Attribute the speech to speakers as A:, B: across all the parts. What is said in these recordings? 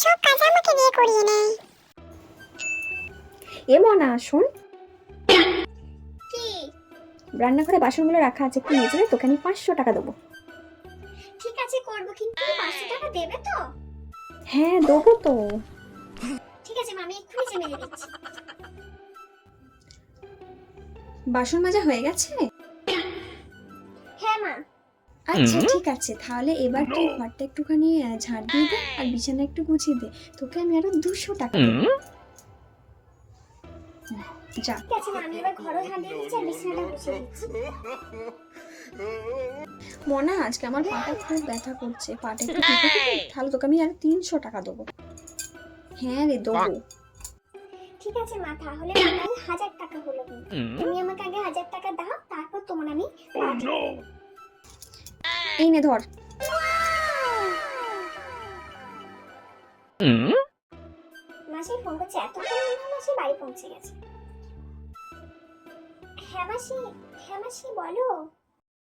A: সব কাজ আমাকে দিয়ে করিয়ে নেয়।
B: এ মনা শোন,
A: কি?
B: রান্নাঘরে বাসনগুলো রাখা আছে, একটু মেজে দে, তোকে আমি 500 টাকা দেবো।
A: ঠিক আছে করব, কিন্তু 500 টাকা দেবে তো?
B: হ্যাঁ দেবো তো।
A: ঠিক আছে মা, আমি এক্ষুনি যে মেজে দিচ্ছি।
B: বাসন মাজা হয়ে গেছে?
A: হ্যাঁ মা।
B: আচ্ছা ঠিক আছে, তাহলে এবার তুই ঘরটা একটুখানি ঝাড় দিয়ে দে আর বিছানা একটু গুছিয়ে দে, তোকে আমি আরো 200 টাকা দেবো। যা।
A: ঠিক আছে মা, আমি এবার ঘরও ঝাড় দিয়ে দিচ্ছি আর বিছানাটা গুছিয়ে দিচ্ছি।
B: মনা আজকে আমার পাটা খুব ব্যথা করছে, পাটা একটু টিপে দিবি? তাহলে তোকে আমি আরো 300 টাকা দেবো। হ্যাঁ রে দেবো।
A: ঠিক আছে মা, তাহলে টোটাল 1000 টাকা হলো। তুমি আমাকে আগে 1000 টাকা দাও, তারপর তোমার আমি পাঠিয়ে দেবো।
B: এই নে ধর।
A: মাসি ফোন করছে, এতক্ষণ মাসি বাড়ি পৌঁছে গেছে। হ্যাঁ মাসি বলো।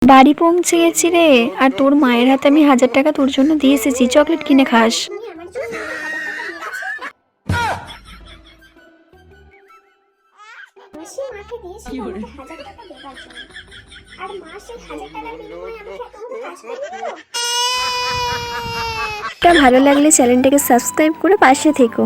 C: বাড়ি পৌঁছে গেছি রে, আর তোর মায়ের হাতে আমি 1000 টাকা তোর জন্য দিয়ে এসেছি, চকলেট কিনে খাস।
A: তুমি আমার জন্য 1000 টাকা দিয়েছো? মাসি মাকে দিয়েছে আমাকে 1000 টাকা দেওয়ার জন্য, আর মা সেই 1000 টাকার বিনিময়ে আমাকে এতগুলো কাজ করে দিল।
C: ভালো লাগলে চ্যানেলটাকে সাবস্ক্রাইব করে পাশে থেকো।